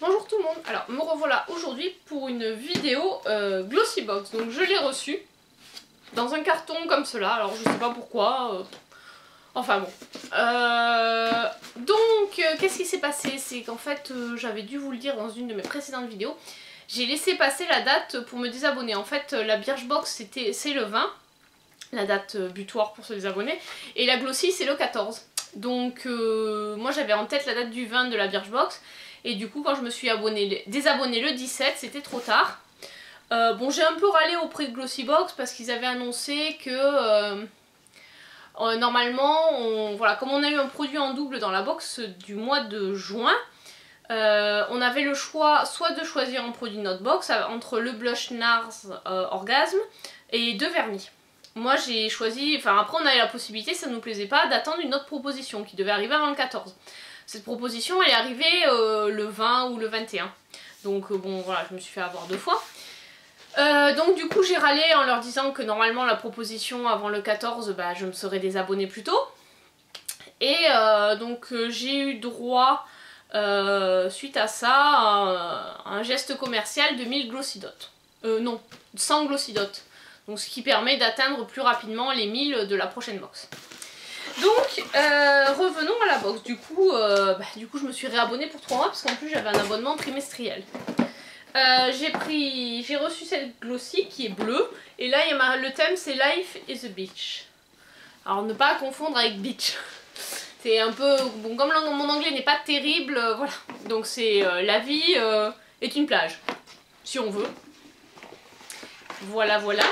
Bonjour tout le monde, alors me revoilà aujourd'hui pour une vidéo Glossybox. Donc je l'ai reçu dans un carton comme cela, alors je sais pas pourquoi, enfin bon. Qu'est-ce qui s'est passé? C'est qu'en fait j'avais dû vous le dire dans une de mes précédentes vidéos, j'ai laissé passer la date pour me désabonner. En fait la Birchbox c'est le 20, la date butoir pour se désabonner, et la Glossy c'est le 14. Donc moi j'avais en tête la date du 20 de la Birchbox. Et du coup quand je me suis désabonnée le 17, c'était trop tard. Bon, j'ai un peu râlé auprès de Glossybox parce qu'ils avaient annoncé que normalement, voilà, comme on a eu un produit en double dans la box du mois de juin, on avait le choix soit de choisir un produit de notre box entre le blush NARS Orgasme et 2 vernis. Moi j'ai choisi, enfin après on avait la possibilité, ça ne nous plaisait pas, d'attendre une autre proposition qui devait arriver avant le 14. Cette proposition elle est arrivée le 20 ou le 21. Donc bon voilà, je me suis fait avoir 2 fois. Donc du coup j'ai râlé en leur disant que normalement la proposition avant le 14, bah, je me serais désabonnée plus tôt. Et j'ai eu droit suite à ça à un geste commercial de 1000 Glossy Dots. Non, 100 Glossy Dots. Donc ce qui permet d'atteindre plus rapidement les 1000 de la prochaine box. Donc revenons à la box. Du coup je me suis réabonnée pour 3 mois parce qu'en plus j'avais un abonnement trimestriel. J'ai reçu cette Glossy qui est bleue et là le thème c'est Life is a Beach. Alors ne pas confondre avec beach. C'est un peu, bon comme mon anglais n'est pas terrible, voilà. Donc c'est la vie est une plage, si on veut. Voilà voilà.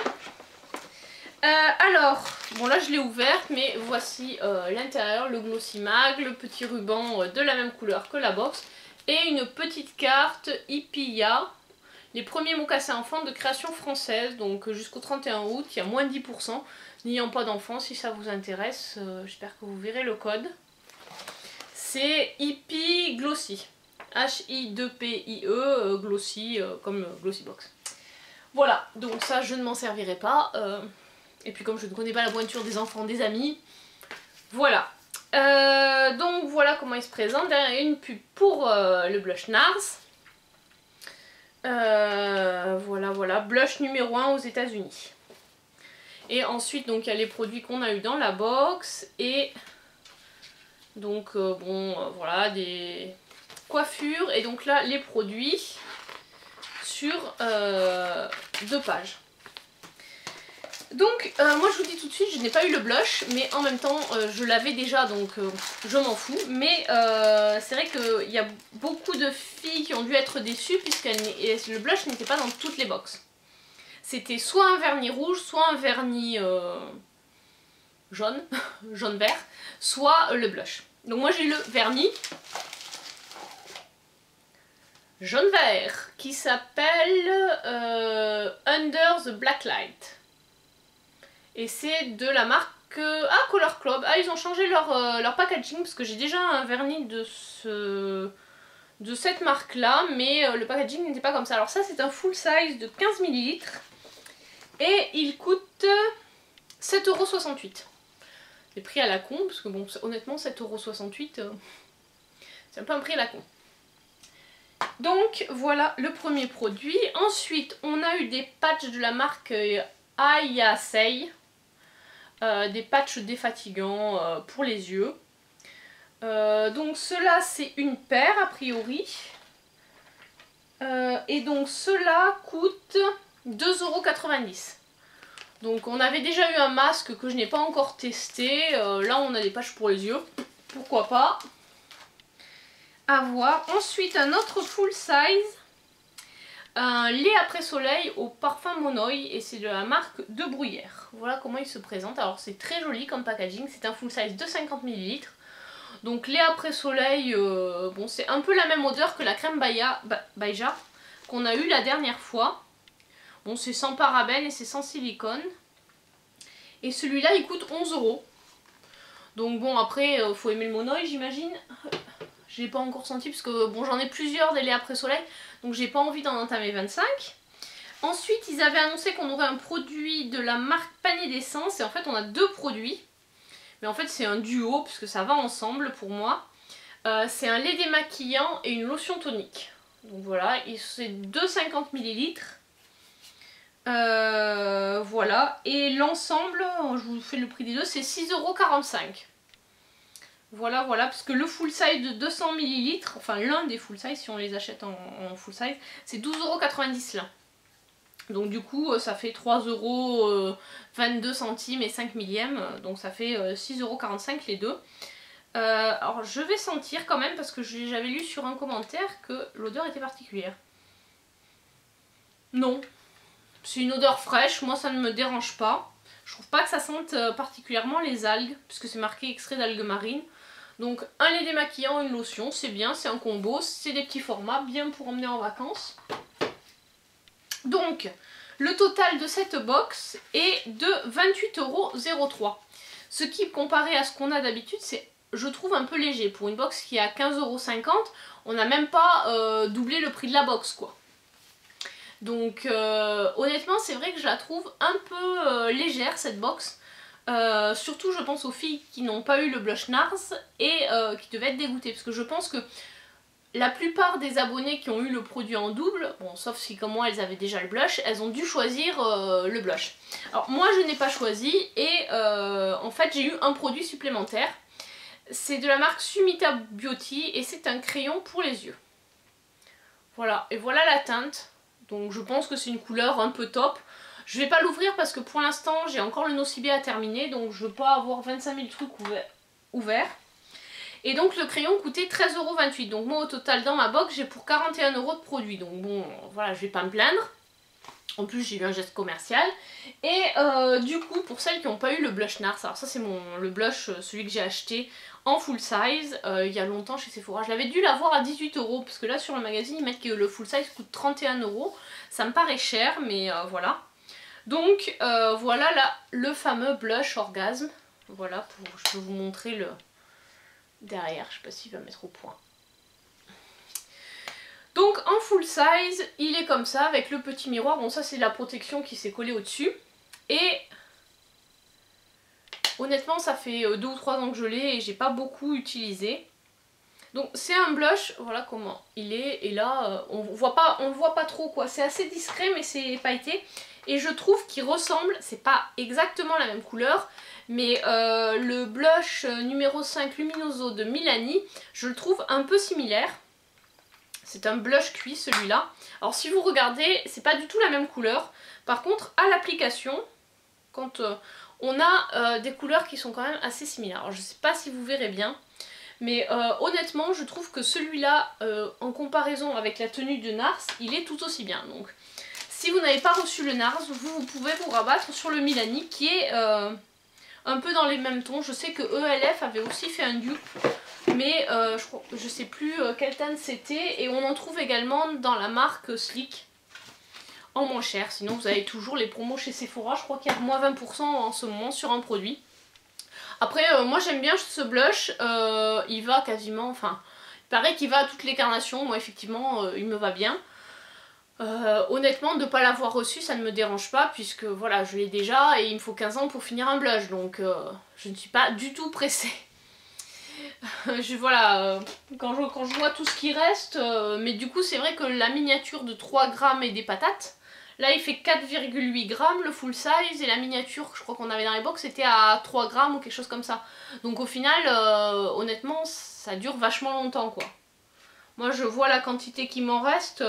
Alors, bon là je l'ai ouverte, mais voici l'intérieur, le Glossy Mag, le petit ruban de la même couleur que la box, et une petite carte Ipia, les premiers mocassins enfants de création française, donc jusqu'au 31 août, il y a moins de 10%, n'ayant pas d'enfants, si ça vous intéresse, j'espère que vous verrez le code. C'est Hippie Glossy, H-I-2-P-I-E, Glossy, comme Glossybox. Voilà, donc ça je ne m'en servirai pas. Et puis comme je ne connais pas la pointure des enfants des amis, voilà. Donc voilà comment il se présente. Derrière il y a une pub pour le blush NARS. Voilà, voilà, blush numéro 1 aux États-Unis. Et ensuite donc il y a les produits qu'on a eu dans la box. Et donc voilà, des coiffures. Et donc là les produits sur 2 pages. Donc moi je vous dis tout de suite, je n'ai pas eu le blush, mais en même temps je l'avais déjà, donc je m'en fous. Mais c'est vrai qu'il y a beaucoup de filles qui ont dû être déçues puisque le blush n'était pas dans toutes les boxes. C'était soit un vernis rouge, soit un vernis jaune, jaune-vert, soit le blush. Donc moi j'ai le vernis jaune-vert qui s'appelle Under the Black Light. Et c'est de la marque Color Club. Ah, ils ont changé leur packaging parce que j'ai déjà un vernis de cette marque là, mais le packaging n'était pas comme ça. Alors ça c'est un full size de 15 ml et il coûte 7,68 €. J'ai pris à la con parce que bon honnêtement 7,68 €, c'est un peu un prix à la con. Donc voilà le premier produit. Ensuite on a eu des patchs de la marque Ayasei. Des patchs défatigants pour les yeux. Donc cela c'est une paire a priori. Et donc cela coûte 2,90 €. Donc on avait déjà eu un masque que je n'ai pas encore testé. Là on a des patchs pour les yeux. Pourquoi pas. À voir. Ensuite un autre full size. Un lait après soleil au parfum Monoï et c'est de la marque De Bruyère. Voilà comment il se présente. Alors c'est très joli comme packaging, c'est un full size de 50 ml. Donc lait après soleil, bon c'est un peu la même odeur que la crème Baija qu'on a eu la dernière fois. Bon c'est sans parabènes et c'est sans silicone. Et celui-là il coûte 11 €. Donc bon après faut aimer le Monoï j'imagine. Je l'ai pas encore senti parce que bon j'en ai plusieurs des laits après soleil. Donc j'ai pas envie d'en entamer 25. Ensuite ils avaient annoncé qu'on aurait un produit de la marque Panier d'essence. Et en fait on a 2 produits. Mais en fait c'est un duo puisque ça va ensemble pour moi. C'est un lait démaquillant et une lotion tonique. Donc voilà, c'est 2,50 ml. Voilà, et l'ensemble, je vous fais le prix des deux, c'est 6,45 €. Voilà, voilà, parce que le full size de 200 ml, enfin l'un des full size, si on les achète en full size, c'est 12,90 € l'un. Donc du coup, ça fait 3,22 € et 5 millièmes, donc ça fait 6,45 € les deux. Alors je vais sentir quand même, parce que j'avais lu sur un commentaire que l'odeur était particulière. Non, c'est une odeur fraîche, moi ça ne me dérange pas. Je trouve pas que ça sente particulièrement les algues, puisque c'est marqué extrait d'algues marines. Donc un lait démaquillant, une lotion, c'est bien, c'est un combo, c'est des petits formats, bien pour emmener en vacances. Donc le total de cette box est de 28,03 €. Ce qui, comparé à ce qu'on a d'habitude, c'est, je trouve, un peu léger. Pour une box qui est à 15,50 €, on n'a même pas doublé le prix de la box, quoi. Donc honnêtement, c'est vrai que je la trouve un peu légère, cette box. Surtout je pense aux filles qui n'ont pas eu le blush NARS et qui devaient être dégoûtées, parce que je pense que la plupart des abonnés qui ont eu le produit en double, bon sauf si comme moi elles avaient déjà le blush, elles ont dû choisir le blush. Alors moi je n'ai pas choisi et en fait j'ai eu un produit supplémentaire. C'est de la marque Sumita Beauty et c'est un crayon pour les yeux. Voilà, et voilà la teinte. Donc je pense que c'est une couleur un peu top. Je vais pas l'ouvrir parce que pour l'instant j'ai encore le Nocibé à terminer, donc je veux pas avoir 25 000 trucs ouverts. Et donc le crayon coûtait 13,28 €. Donc moi au total dans ma box j'ai pour 41 € de produit. Donc bon voilà, je vais pas me plaindre. En plus j'ai eu un geste commercial. Et du coup pour celles qui n'ont pas eu le blush NARS, alors ça c'est le blush, celui que j'ai acheté en full size il y a longtemps chez Sephora. Je l'avais dû l'avoir à 18 € parce que là sur le magazine ils mettent que le full size coûte 31 €. Ça me paraît cher mais voilà. Donc voilà là, le fameux blush Orgasme. Voilà, je peux vous montrer le derrière, je sais pas s'il va mettre au point. Donc en full size, il est comme ça avec le petit miroir. Bon ça c'est la protection qui s'est collée au-dessus. Et honnêtement ça fait 2 ou 3 ans que je l'ai et j'ai pas beaucoup utilisé. Donc c'est un blush, voilà comment il est. Et là on le voit pas trop quoi. C'est assez discret mais c'est pailleté. Et je trouve qu'il ressemble, c'est pas exactement la même couleur, mais le blush numéro 5 Luminoso de Milani, je le trouve un peu similaire. C'est un blush cuit celui-là. Alors si vous regardez, c'est pas du tout la même couleur. Par contre, à l'application, quand on a des couleurs qui sont quand même assez similaires. Alors je sais pas si vous verrez bien, mais honnêtement, je trouve que celui-là, en comparaison avec la tenue de NARS, il est tout aussi bien. Donc si vous n'avez pas reçu le NARS, vous pouvez vous rabattre sur le Milani qui est un peu dans les mêmes tons. Je sais que ELF avait aussi fait un dupe, mais je sais plus quelle teinte c'était. Et on en trouve également dans la marque Sleek en moins cher. Sinon vous avez toujours les promos chez Sephora. Je crois qu'il y a moins 20% en ce moment sur un produit. Après moi j'aime bien ce blush. Il va quasiment, enfin il paraît qu'il va à toutes les carnations. Moi effectivement il me va bien. Honnêtement de ne pas l'avoir reçu ça ne me dérange pas puisque voilà je l'ai déjà et il me faut 15 ans pour finir un blush, donc je ne suis pas du tout pressée. Voilà, quand je vois tout ce qui reste, mais du coup c'est vrai que la miniature de 3 grammes et des patates, là il fait 4,8 grammes le full size et la miniature je crois qu'on avait dans les box c'était à 3 grammes ou quelque chose comme ça. Donc au final honnêtement ça dure vachement longtemps quoi. Moi je vois la quantité qui m'en reste.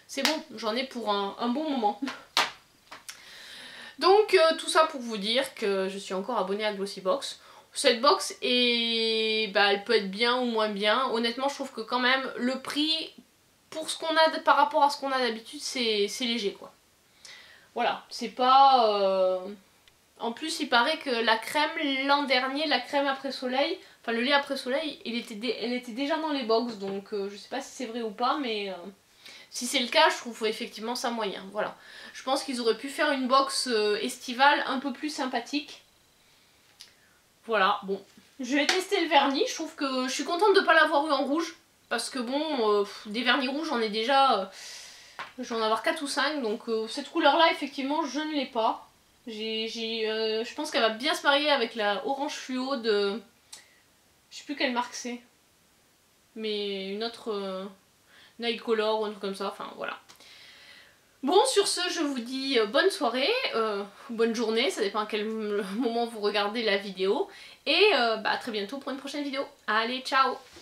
C'est bon, j'en ai pour un bon moment. Donc tout ça pour vous dire que je suis encore abonnée à Glossybox. Cette box elle peut être bien ou moins bien. Honnêtement je trouve que quand même le prix pour ce qu'on a par rapport à ce qu'on a d'habitude c'est léger quoi. Voilà, c'est pas... En plus il paraît que la crème l'an dernier, la crème après soleil, enfin le lait après soleil, elle était déjà dans les box. Donc je sais pas si c'est vrai ou pas mais... Si c'est le cas, je trouve effectivement ça moyen. Voilà. Je pense qu'ils auraient pu faire une box estivale un peu plus sympathique. Voilà, bon. Je vais tester le vernis. Je trouve que je suis contente de ne pas l'avoir eu en rouge. Parce que bon, des vernis rouges, j'en ai déjà... j'en ai avoir 4 ou 5. Donc cette couleur-là, effectivement, je ne l'ai pas. Je pense qu'elle va bien se marier avec la orange fluo de... Je sais plus quelle marque c'est. Mais une autre... nail color ou un truc comme ça, enfin voilà. Bon, sur ce, je vous dis bonne soirée, bonne journée, ça dépend à quel moment vous regardez la vidéo. Et à très bientôt pour une prochaine vidéo. Allez, ciao!